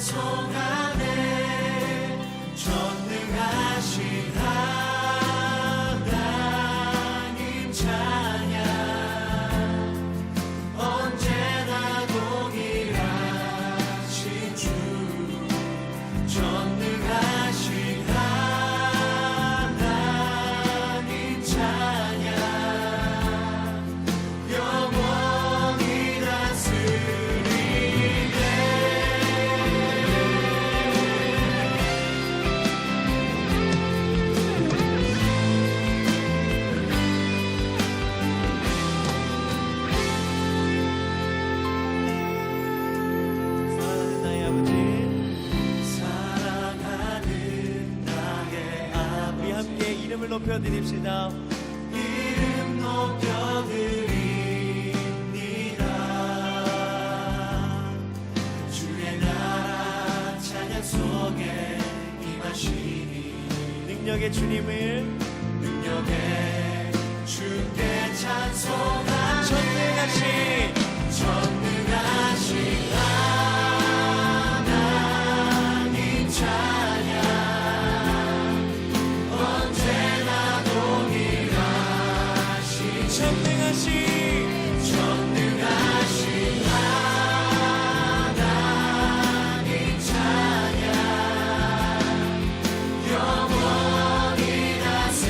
찬송하네. 전능하신 하나님 찬양, 언제나 동일하신 주. 전능하신 하나님 찬양, 영원히 다스리네. 사랑하는 나의 아버지, 사랑하는 나의 아버지, 우리 함께 이름을 높여드립시다. 이름 높여드립니다. 주의 나라 찬양 속에 임하시니, 능력의 주님을, 능력의 주께 찬송하네. 전능하신 하나님 찬양, 언제나 동일하신 전능하신 하나님 찬양, 영원히 다스리네.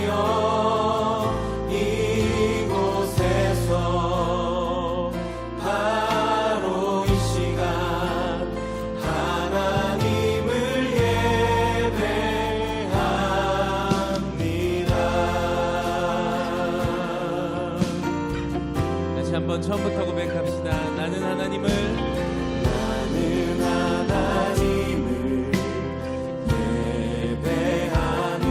향하여 이곳에서 바로 이 시간 하나님을 예배합니다. 다시 한번 처음부터 고백합시다. 나는 하나님을 예배하는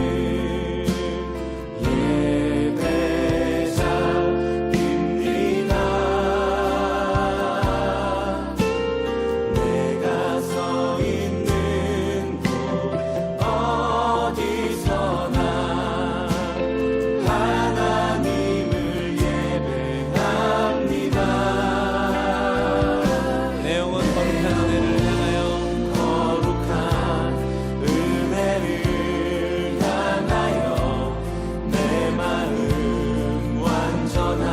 예배자입니다. 내가 서 있는 곳 어디서나 하나님을 예배합니다. 내 영혼 거룩한 은혜를 향하여 거룩한 은혜를 향하여 내 마음 완전한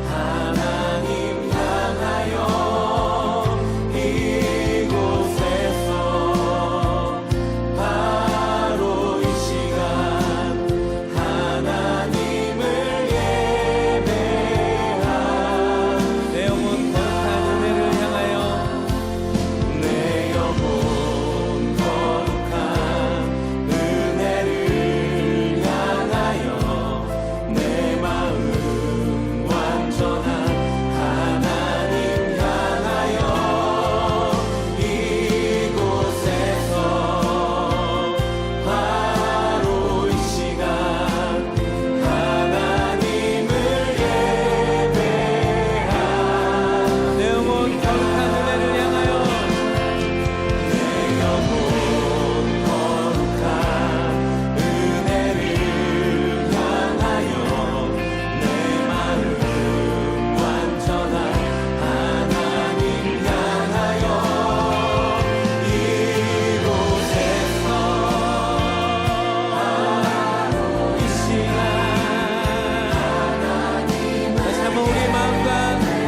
하나님 향하여 이곳에서 바로 이 시간 하나님을 예배합니다. 내 영혼 거룩한 은혜를 향하여 내 영혼 거룩한 은혜를 향하여 내 마음 완전한 하나님 향하여 이곳에서 바로 이 시간 하나님을 예배합니다. 내 영혼 거룩한 은혜를 향하여 내 영혼 거룩한 은혜를 향하여 내 마음 완전한 하나님 향하여 이곳에서 바로 이 시간 다시 한번 우리의 마음과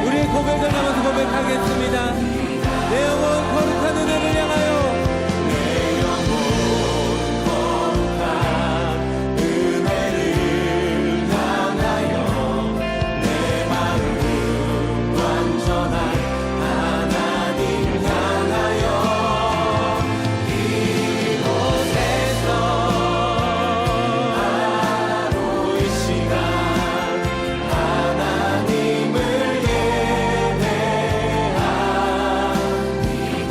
우리의 고백을 담아서 고백하겠습니다. 내 영혼 거룩한 은혜를 향하여 내 영혼 거룩한 은혜를 향하여 내 마음 완전한 하나님 향하여 이곳에서 바로 이 시간 하나님을 예배합니다.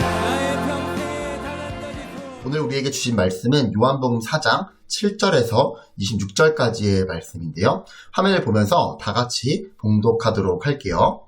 나의 평생에 달았던 오늘 우리에게 주신 말씀은 요한복음 4장 7절에서 26절까지의 말씀인데요. 화면을 보면서 다 같이 봉독하도록 할게요.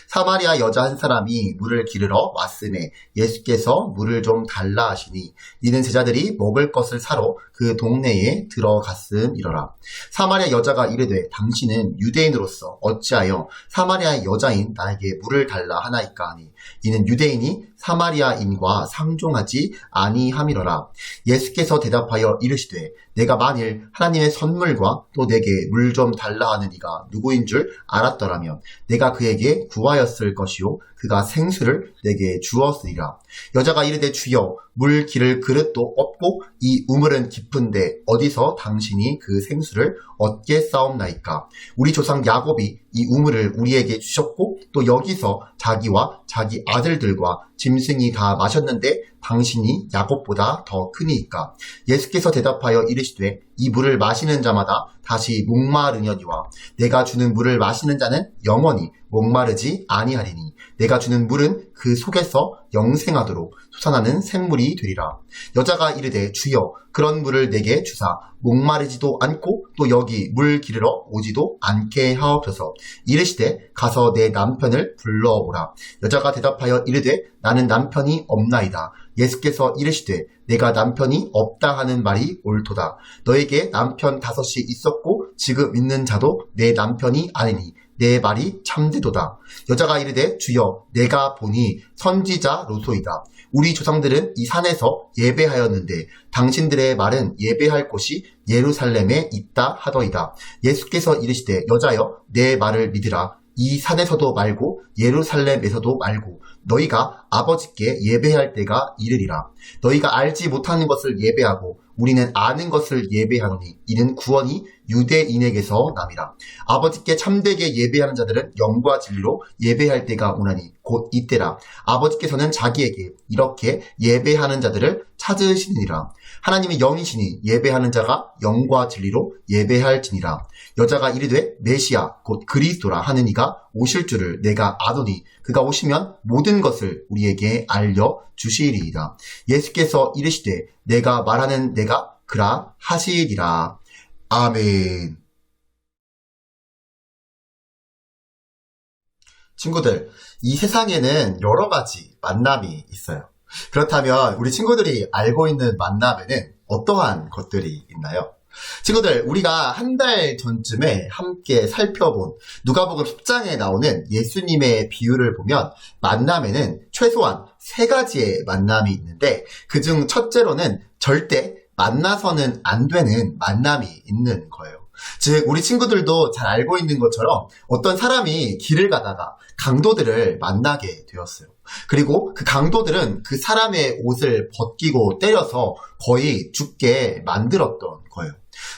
사마리아 여자 한 사람이 물을 기르러 왔음에 예수께서 물을 좀 달라 하시니 이는 제자들이 먹을 것을 사러 그 동네에 들어갔음이러라. 사마리아 여자가 이르되 당신은 유대인으로서 어찌하여 사마리아 여자인 나에게 물을 달라 하나이까 하니 이는 유대인이 사마리아인과 상종하지 아니함이러라. 예수께서 대답하여 이르시되 내가 만일 하나님의 선물과 또 내게 물 좀 달라 하는 이가 누구인 줄 알았더라면 내가 그에게 구하였을 것이요 그가 생수를 내게 주었으리라. 여자가 이르되 주여 물 기를 그릇도 없고 이 우물은 깊은데 어디서 당신이 그 생수를 얻겠사옵나이까. 우리 조상 야곱이 이 우물을 우리에게 주셨고 또 여기서 자기와 자기 아들들과 짐승이 다 마셨는데 당신이 야곱보다 더 크니이까. 예수께서 대답하여 이르시되 이 물을 마시는 자마다 다시 목마르려니와 내가 주는 물을 마시는 자는 영원히 목마르지 아니하리니 내가 주는 물은 그 속에서 영생하도록 솟아나는 샘물이 되리라. 여자가 이르되 주여 그런 물을 내게 주사 목마르지도 않고 또 여기 물 기르러 오지도 않게 하옵소서. 이르시되 가서 내 남편을 불러오라. 여자가 대답하여 이르되 나는 남편이 없나이다. 예수께서 이르시되 내가 남편이 없다 하는 말이 옳도다. 너에게 남편 5이 있었고 지금 있는 자도 내 남편이 아니니 내 말이 참되도다. 여자가 이르되 주여 내가 보니 선지자로소이다. 우리 조상들은 이 산에서 예배하였는데 당신들의 말은 예배할 곳이 예루살렘에 있다 하더이다. 예수께서 이르시되 여자여 내 말을 믿으라. 이 산에서도 말고 예루살렘에서도 말고 너희가 아버지께 예배할 때가 이르리라. 너희가 알지 못하는 것을 예배하고 우리는 아는 것을 예배하노니 이는 구원이 유대인에게서 남이라. 아버지께 참되게 예배하는 자들은 영과 진리로 예배할 때가 오나니 곧 이때라. 아버지께서는 자기에게 이렇게 예배하는 자들을 찾으시니라. 하나님이 영이시니 예배하는 자가 영과 진리로 예배할지니라. 여자가 이르되 메시아 곧 그리스도라 하는 이가 오실 줄을 내가 아노니 그가 오시면 모든 것을 우리에게 알려주시리이다. 예수께서 이르시되 내가 말하는 내가 그라 하시리라. 아멘. 친구들, 이 세상에는 여러 가지 만남이 있어요. 그렇다면 우리 친구들이 알고 있는 만남에는 어떠한 것들이 있나요? 친구들, 우리가 한 달 전쯤에 함께 살펴본 누가복음 10장에 나오는 예수님의 비유를 보면 만남에는 최소한 3가지의 만남이 있는데 그중 첫째로는 절대 만나서는 안 되는 만남이 있는 거예요. 즉 우리 친구들도 잘 알고 있는 것처럼 어떤 사람이 길을 가다가 강도들을 만나게 되었어요. 그리고 그 강도들은 그 사람의 옷을 벗기고 때려서 거의 죽게 만들었던 거예요.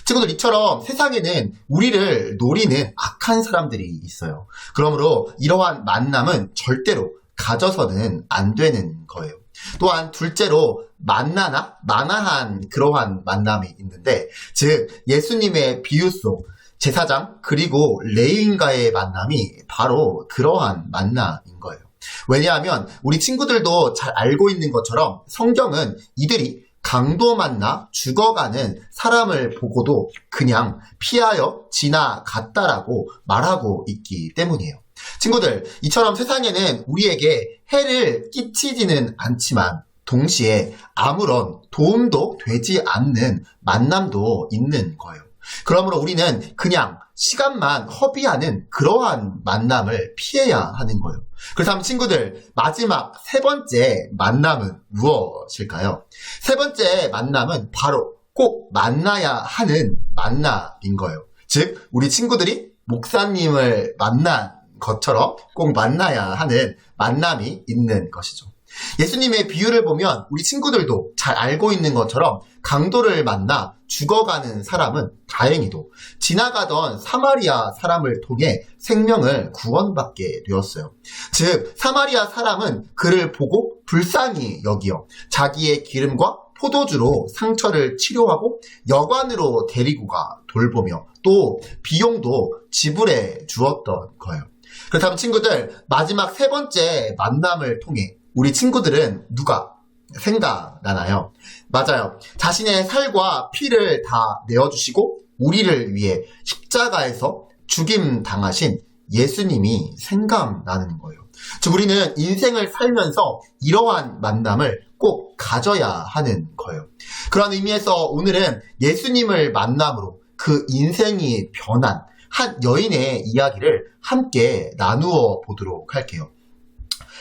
친구들, 이처럼 세상에는 우리를 노리는 악한 사람들이 있어요. 그러므로 이러한 만남은 절대로 가져서는 안 되는 거예요. 또한 둘째로 마나한 그러한 만남이 있는데, 즉 예수님의 비유 속 제사장 그리고 레위인과의 만남이 바로 그러한 만남인 거예요. 왜냐하면 우리 친구들도 잘 알고 있는 것처럼 성경은 이들이 강도 만나 죽어가는 사람을 보고도 그냥 피하여 지나갔다라고 말하고 있기 때문이에요. 친구들, 이처럼 세상에는 우리에게 해를 끼치지는 않지만 동시에 아무런 도움도 되지 않는 만남도 있는 거예요. 그러므로 우리는 그냥 시간만 허비하는 그러한 만남을 피해야 하는 거예요. 그렇다면 친구들, 마지막 3번째 만남은 무엇일까요? 3번째 만남은 바로 꼭 만나야 하는 만남인 거예요. 즉 우리 친구들이 목사님을 만난 것처럼 꼭 만나야 하는 만남이 있는 것이죠. 예수님의 비유를 보면 우리 친구들도 잘 알고 있는 것처럼 강도를 만나 죽어가는 사람은 다행히도 지나가던 사마리아 사람을 통해 생명을 구원받게 되었어요. 즉 사마리아 사람은 그를 보고 불쌍히 여기어 자기의 기름과 포도주로 상처를 치료하고 여관으로 데리고 가 돌보며 또 비용도 지불해 주었던 거예요. 그렇다면 친구들, 마지막 3번째 만남을 통해 우리 친구들은 누가 생각나나요? 맞아요. 자신의 살과 피를 다 내어주시고 우리를 위해 십자가에서 죽임 당하신 예수님이 생각나는 거예요. 즉 우리는 인생을 살면서 이러한 만남을 꼭 가져야 하는 거예요. 그런 의미에서 오늘은 예수님을 만남으로 그 인생이 변한 한 여인의 이야기를 함께 나누어 보도록 할게요.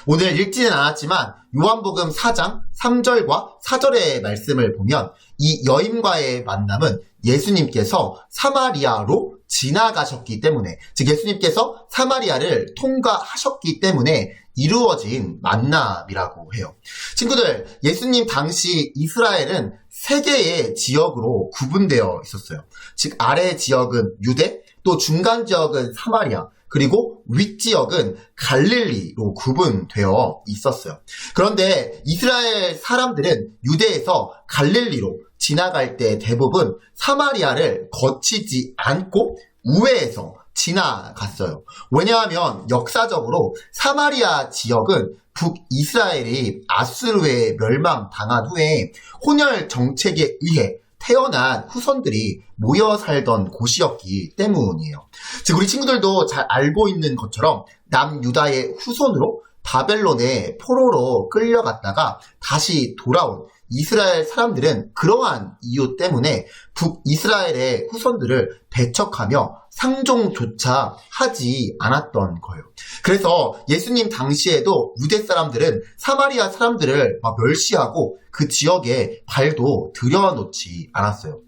오늘 읽지는 않았지만 요한복음 4장 3절과 4절의 말씀을 보면 이 여인과의 만남은 예수님께서 사마리아로 지나가셨기 때문에, 즉 예수님께서 사마리아를 통과하셨기 때문에 이루어진 만남이라고 해요. 친구들, 예수님 당시 이스라엘은 3개의 지역으로 구분되어 있었어요. 즉 아래 지역은 유대, 또 중간 지역은 사마리아, 그리고 윗지역은 갈릴리로 구분되어 있었어요. 그런데 이스라엘 사람들은 유대에서 갈릴리로 지나갈 때 대부분 사마리아를 거치지 않고 우회해서 지나갔어요. 왜냐하면 역사적으로 사마리아 지역은 북이스라엘이 아수르에 멸망당한 후에 혼혈 정책에 의해 태어난 후손들이 모여 살던 곳이었기 때문이에요. 즉 우리 친구들도 잘 알고 있는 것처럼 남유다의 후손으로 바벨론의 포로로 끌려갔다가 다시 돌아온 이스라엘 사람들은 그러한 이유 때문에 북이스라엘의 후손들을 배척하며 상종조차 하지 않았던 거예요. 그래서 예수님 당시에도 유대 사람들은 사마리아 사람들을 멸시하고 그 지역에 발도 들여놓지 않았어요.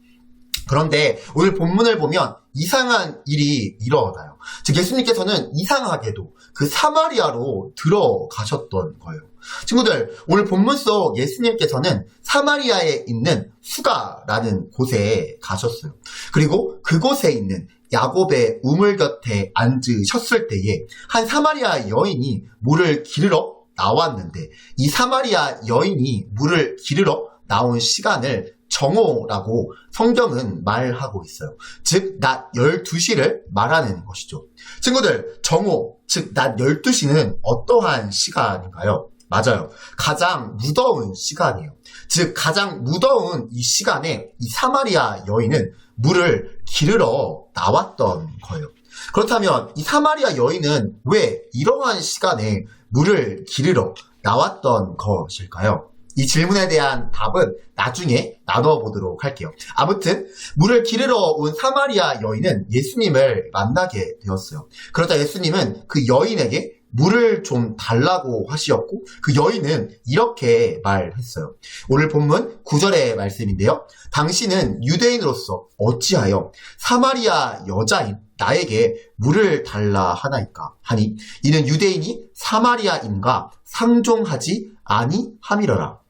그런데 오늘 본문을 보면 이상한 일이 일어나요. 즉 예수님께서는 이상하게도 그 사마리아로 들어가셨던 거예요. 친구들, 오늘 본문 속 예수님께서는 사마리아에 있는 수가라는 곳에 가셨어요. 그리고 그곳에 있는 야곱의 우물 곁에 앉으셨을 때에 한 사마리아 여인이 물을 기르러 나왔는데, 이 사마리아 여인이 물을 기르러 나온 시간을 정오라고 성경은 말하고 있어요. 즉 낮 12시를 말하는 것이죠. 친구들, 정오, 즉 낮 12시는 어떠한 시간인가요? 맞아요. 가장 무더운 시간이에요. 즉 가장 무더운 이 시간에 이 사마리아 여인은 물을 기르러 나왔던 거예요. 그렇다면 이 사마리아 여인은 왜 이러한 시간에 물을 기르러 나왔던 것일까요? 이 질문에 대한 답은 나중에 나눠보도록 할게요. 아무튼 물을 기르러 온 사마리아 여인은 예수님을 만나게 되었어요. 그러자 예수님은 그 여인에게 물을 좀 달라고 하시었고, 그 여인은 이렇게 말했어요. 오늘 본문 9절의 말씀인데요. 당신은 유대인으로서 어찌하여 사마리아 여자인 나에게 물을 달라 하나이까 하니, 이는 유대인이 사마리아인과 상종하지 아니함이러라.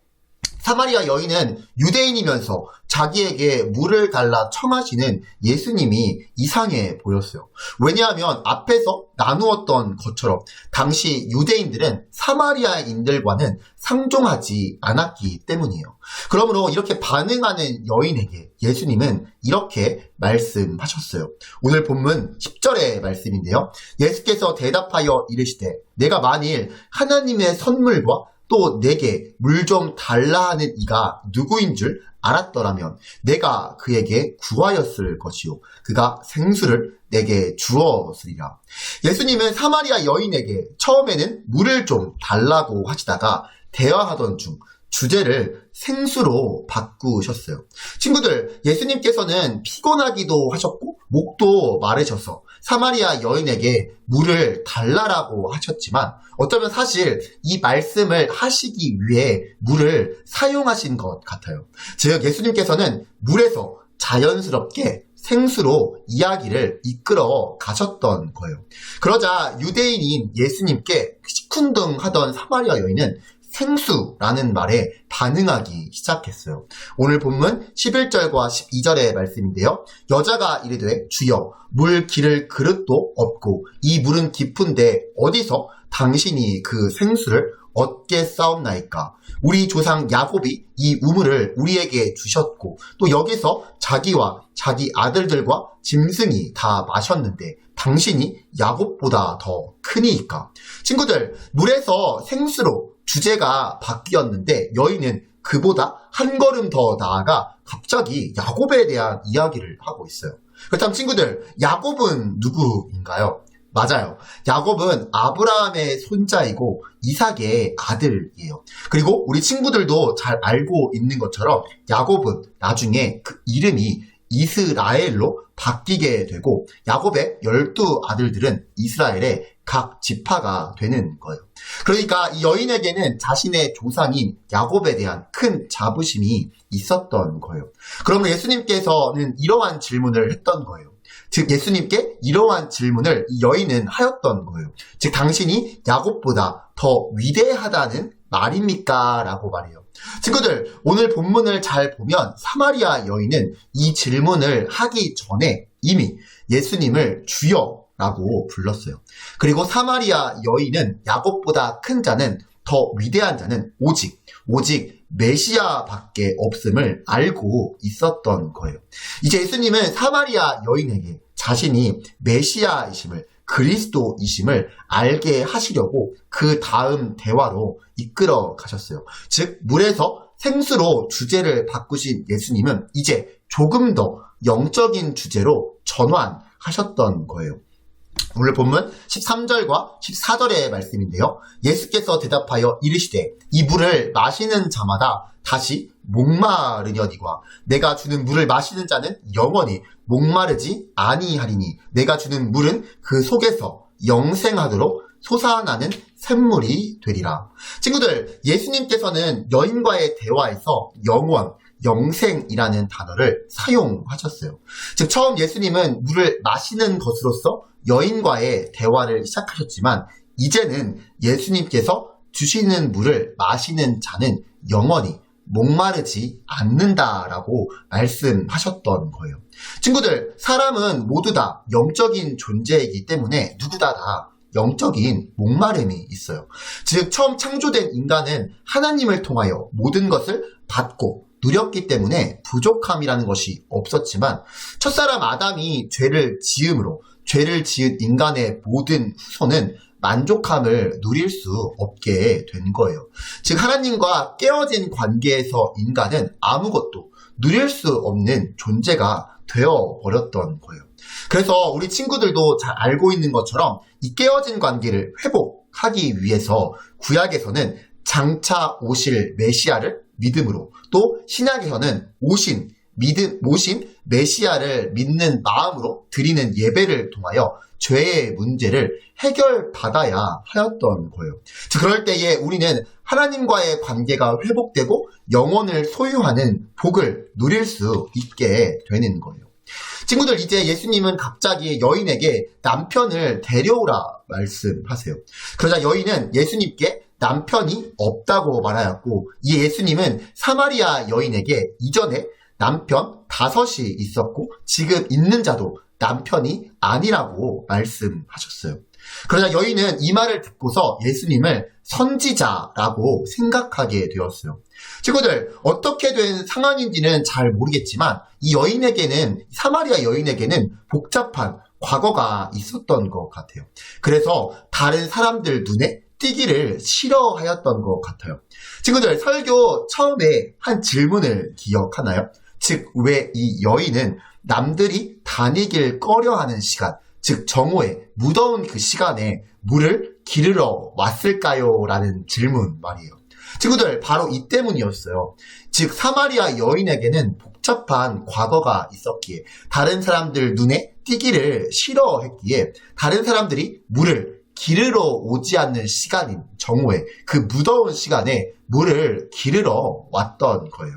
사마리아 여인은 유대인이면서 자기에게 물을 달라 청하시는 예수님이 이상해 보였어요. 왜냐하면 앞에서 나누었던 것처럼 당시 유대인들은 사마리아인들과는 상종하지 않았기 때문이에요. 그러므로 이렇게 반응하는 여인에게 예수님은 이렇게 말씀하셨어요. 오늘 본문 10절의 말씀인데요. 예수께서 대답하여 이르시되 내가 만일 하나님의 선물과 또 내게 물 좀 달라 하는 이가 누구인 줄 알았더라면 내가 그에게 구하였을 것이요 그가 생수를 내게 주었으리라. 예수님은 사마리아 여인에게 처음에는 물을 좀 달라고 하시다가 대화하던 중 주제를 생수로 바꾸셨어요. 친구들, 예수님께서는 피곤하기도 하셨고 목도 마르셔서 사마리아 여인에게 물을 달라라고 하셨지만, 어쩌면 사실 이 말씀을 하시기 위해 물을 사용하신 것 같아요. 즉 예수님께서는 물에서 자연스럽게 생수로 이야기를 이끌어 가셨던 거예요. 그러자 유대인인 예수님께 시큰둥하던 사마리아 여인은 생수라는 말에 반응하기 시작했어요. 오늘 본문 11절과 12절의 말씀인데요. 여자가 이르되 주여 물 기를 그릇도 없고 이 물은 깊은데 어디서 당신이 그 생수를 얻겠사옵나이까. 우리 조상 야곱이 이 우물을 우리에게 주셨고 또 여기서 자기와 자기 아들들과 짐승이 다 마셨는데 당신이 야곱보다 더 크니이까. 친구들, 물에서 생수로 주제가 바뀌었는데 여인은 그보다 한 걸음 더 나아가 갑자기 야곱에 대한 이야기를 하고 있어요. 그렇다면 친구들, 야곱은 누구인가요? 맞아요. 야곱은 아브라함의 손자이고 이삭의 아들이에요. 그리고 우리 친구들도 잘 알고 있는 것처럼 야곱은 나중에 그 이름이 이스라엘로 바뀌게 되고 야곱의 12아들들은 이스라엘의 각 지파가 되는 거예요. 그러니까 이 여인에게는 자신의 조상인 야곱에 대한 큰 자부심이 있었던 거예요. 그러면 예수님께서는 이러한 질문을 했던 거예요. 즉 예수님께 이러한 질문을 이 여인은 하였던 거예요. 즉 당신이 야곱보다 더 위대하다는 말입니까? 라고 말해요. 친구들, 오늘 본문을 잘 보면 사마리아 여인은 이 질문을 하기 전에 이미 예수님을 주여라고 불렀어요. 그리고 사마리아 여인은 야곱보다 큰 자는, 더 위대한 자는 오직 메시아밖에 없음을 알고 있었던 거예요. 이제 예수님은 사마리아 여인에게 자신이 메시아이심을, 그리스도이심을 알게 하시려고 그 다음 대화로 이끌어 가셨어요. 즉 물에서 생수로 주제를 바꾸신 예수님은 이제 조금 더 영적인 주제로 전환하셨던 거예요. 오늘 본문 13절과 14절의 말씀인데요. 예수께서 대답하여 이르시되 이 물을 마시는 자마다 다시 목마르려니와 내가 주는 물을 마시는 자는 영원히 목마르지 아니하리니 내가 주는 물은 그 속에서 영생하도록 솟아나는 샘물이 되리라. 친구들, 예수님께서는 여인과의 대화에서 영원, 영생이라는 단어를 사용하셨어요. 즉 처음 예수님은 물을 마시는 것으로서 여인과의 대화를 시작하셨지만 이제는 예수님께서 주시는 물을 마시는 자는 영원히 목마르지 않는다라고 말씀하셨던 거예요. 친구들, 사람은 모두 다 영적인 존재이기 때문에 누구나 다 영적인 목마름이 있어요. 즉 처음 창조된 인간은 하나님을 통하여 모든 것을 받고 누렸기 때문에 부족함이라는 것이 없었지만 첫사람 아담이 죄를 지음으로 죄를 지은 인간의 모든 후손은 만족함을 누릴 수 없게 된 거예요. 즉 하나님과 깨어진 관계에서 인간은 아무것도 누릴 수 없는 존재가 되어버렸던 거예요. 그래서 우리 친구들도 잘 알고 있는 것처럼 이 깨어진 관계를 회복하기 위해서 구약에서는 장차 오실 메시아를 믿음으로, 또 신약에서는 오신 메시아를 믿는 마음으로 드리는 예배를 통하여 죄의 문제를 해결받아야 하였던 거예요. 즉 그럴 때에 우리는 하나님과의 관계가 회복되고 영혼을 소유하는 복을 누릴 수 있게 되는 거예요. 친구들, 이제 예수님은 갑자기 여인에게 남편을 데려오라 말씀하세요. 그러자 여인은 예수님께 남편이 없다고 말하였고, 이 예수님은 사마리아 여인에게 이전에 남편 5이 있었고 지금 있는 자도 남편이 아니라고 말씀하셨어요. 그러자 여인은 이 말을 듣고서 예수님을 선지자라고 생각하게 되었어요. 친구들, 어떻게 된 상황인지는 잘 모르겠지만 이 여인에게는, 사마리아 여인에게는 복잡한 과거가 있었던 것 같아요. 그래서 다른 사람들 눈에 띄기를 싫어하였던 것 같아요. 친구들, 설교 처음에 한 질문을 기억하나요? 즉 왜 이 여인은 남들이 다니길 꺼려하는 시간, 즉 정오에 무더운 그 시간에 물을 기르러 왔을까요? 라는 질문 말이에요. 친구들, 바로 이 때문이었어요. 즉 사마리아 여인에게는 복잡한 과거가 있었기에, 다른 사람들 눈에 띄기를 싫어했기에 다른 사람들이 물을 기르러 오지 않는 시간인 정오에, 그 무더운 시간에 물을 기르러 왔던 거예요.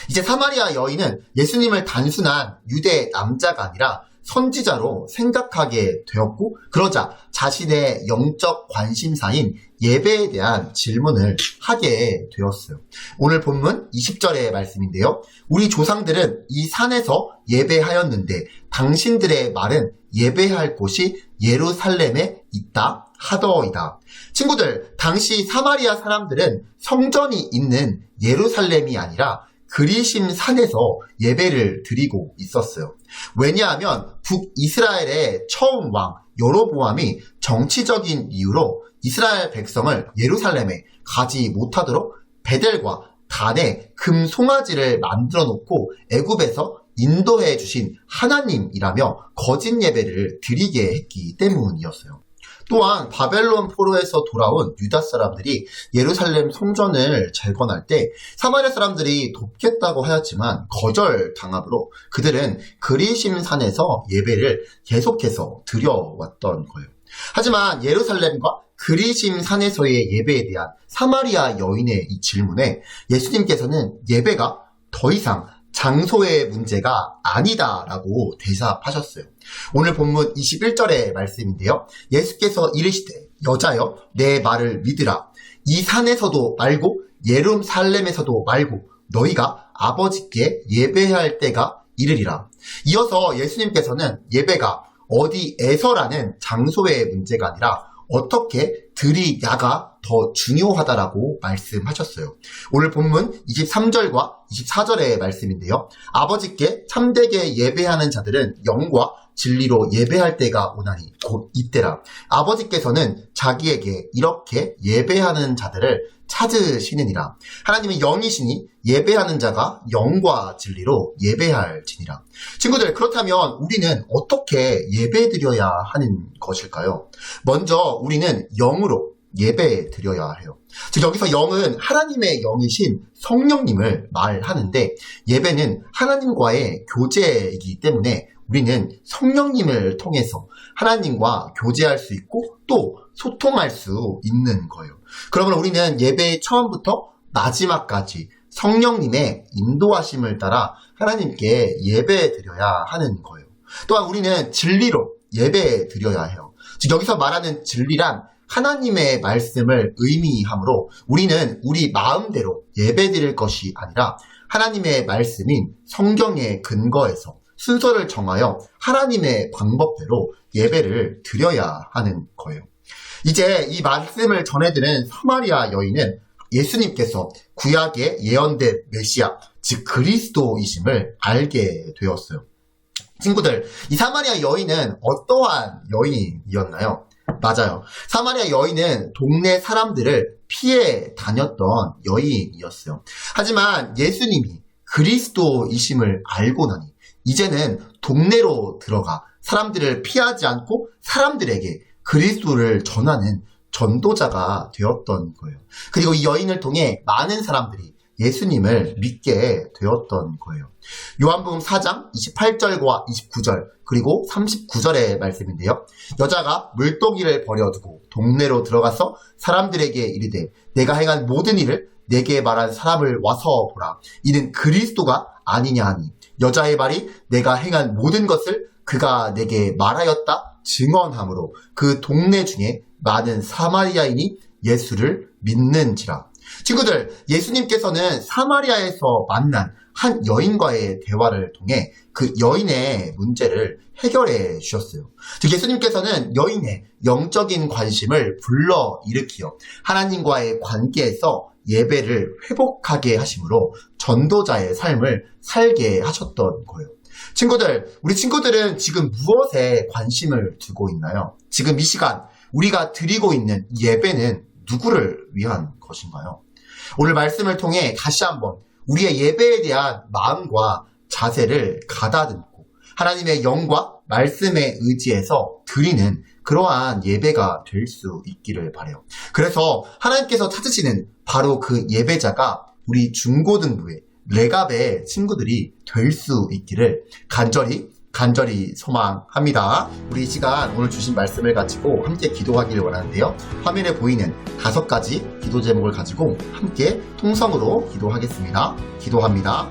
이제 사마리아 여인은 예수님을 단순한 유대 남자가 아니라 선지자로 생각하게 되었고, 그러자 자신의 영적 관심사인 예배에 대한 질문을 하게 되었어요. 오늘 본문 20절의 말씀인데요. 우리 조상들은 이 산에서 예배하였는데 당신들의 말은 예배할 곳이 예루살렘에 있다 하더이다. 친구들, 당시 사마리아 사람들은 성전이 있는 예루살렘이 아니라 그리심 산에서 예배를 드리고 있었어요. 왜냐하면 북이스라엘의 처음 왕 여로보암이 정치적인 이유로 이스라엘 백성을 예루살렘에 가지 못하도록 베델과 단에 금 송아지를 만들어 놓고 애굽에서 인도해 주신 하나님이라며 거짓 예배를 드리게 했기 때문이었어요. 또한 바벨론 포로에서 돌아온 유다 사람들이 예루살렘 성전을 재건할 때 사마리아 사람들이 돕겠다고 하였지만 거절당함으로 그들은 그리심 산에서 예배를 계속해서 드려왔던 거예요. 하지만 예루살렘과 그리심 산에서의 예배에 대한 사마리아 여인의 이 질문에 예수님께서는 예배가 더 이상 장소의 문제가 아니다라고 대답하셨어요. 오늘 본문 21절의 말씀인데요. 예수께서 이르시되 여자여 내 말을 믿으라. 이 산에서도 말고 예루살렘에서도 말고 너희가 아버지께 예배할 때가 이르리라. 이어서 예수님께서는 예배가 어디에서라는 장소의 문제가 아니라 어떻게 드리냐가 더 중요하다라고 말씀하셨어요. 오늘 본문 23절과 24절의 말씀인데요. 아버지께 참되게 예배하는 자들은 영과 진리로 예배할 때가 오나니 곧 이때라. 아버지께서는 자기에게 이렇게 예배하는 자들을 찾으시느니라. 하나님은 영이시니 예배하는 자가 영과 진리로 예배할지니라. 친구들, 그렇다면 우리는 어떻게 예배드려야 하는 것일까요? 먼저 우리는 영으로 예배드려야 해요. 즉 여기서 영은 하나님의 영이신 성령님을 말하는데, 예배는 하나님과의 교제이기 때문에 우리는 성령님을 통해서 하나님과 교제할 수 있고 또 소통할 수 있는 거예요. 그러면 우리는 예배의 처음부터 마지막까지 성령님의 인도하심을 따라 하나님께 예배 드려야 하는 거예요. 또한 우리는 진리로 예배 드려야 해요. 즉 여기서 말하는 진리란 하나님의 말씀을 의미하므로 우리는 우리 마음대로 예배 드릴 것이 아니라 하나님의 말씀인 성경의 근거에서 순서를 정하여 하나님의 방법대로 예배를 드려야 하는 거예요. 이제 이 말씀을 전해드는 사마리아 여인은 예수님께서 구약의 예언된 메시아, 즉 그리스도이심을 알게 되었어요. 친구들, 이 사마리아 여인은 어떠한 여인이었나요? 맞아요. 사마리아 여인은 동네 사람들을 피해 다녔던 여인이었어요. 하지만 예수님이 그리스도이심을 알고 나니 이제는 동네로 들어가 사람들을 피하지 않고 사람들에게 그리스도를 전하는 전도자가 되었던 거예요. 그리고 이 여인을 통해 많은 사람들이 예수님을 믿게 되었던 거예요. 요한복음 4장 28절과 29절 그리고 39절의 말씀인데요. 여자가 물동이를 버려두고 동네로 들어가서 사람들에게 이르되 내가 행한 모든 일을 내게 말한 사람을 와서 보라. 이는 그리스도가 아니냐 하니 여자의 말이 내가 행한 모든 것을 그가 내게 말하였다 증언하므로 그 동네 중에 많은 사마리아인이 예수를 믿는지라. 친구들, 예수님께서는 사마리아에서 만난 한 여인과의 대화를 통해 그 여인의 문제를 해결해 주셨어요. 즉 예수님께서는 여인의 영적인 관심을 불러일으키어 하나님과의 관계에서 예배를 회복하게 하심으로 전도자의 삶을 살게 하셨던 거예요. 친구들, 우리 친구들은 지금 무엇에 관심을 두고 있나요? 지금 이 시간 우리가 드리고 있는 예배는 누구를 위한 것인가요? 오늘 말씀을 통해 다시 한번 우리의 예배에 대한 마음과 자세를 가다듬고 하나님의 영과 말씀에 의지해서 드리는 그러한 예배가 될 수 있기를 바라요. 그래서 하나님께서 찾으시는 바로 그 예배자가 우리 중고등부의 레갑의 친구들이 될 수 있기를 간절히 소망합니다. 우리 이 시간 오늘 주신 말씀을 가지고 함께 기도하기를 원하는데요. 화면에 보이는 5가지 기도 제목을 가지고 함께 통성으로 기도하겠습니다. 기도합니다.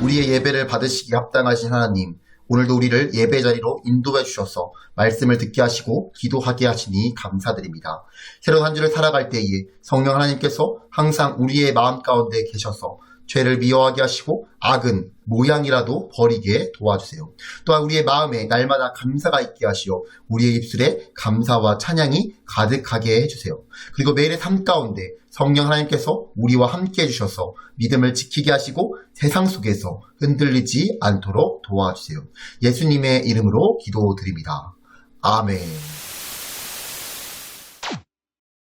우리의 예배를 받으시기 합당하신 하나님, 오늘도 우리를 예배 자리로 인도해 주셔서 말씀을 듣게 하시고 기도하게 하시니 감사드립니다. 새로운 한 주를 살아갈 때에 성령 하나님께서 항상 우리의 마음 가운데 계셔서 죄를 미워하게 하시고 악은 모양이라도 버리게 도와주세요. 또한 우리의 마음에 날마다 감사가 있게 하시어 우리의 입술에 감사와 찬양이 가득하게 해주세요. 그리고 매일의 삶 가운데 성령 하나님께서 우리와 함께 해주셔서 믿음을 지키게 하시고 세상 속에서 흔들리지 않도록 도와주세요. 예수님의 이름으로 기도드립니다. 아멘.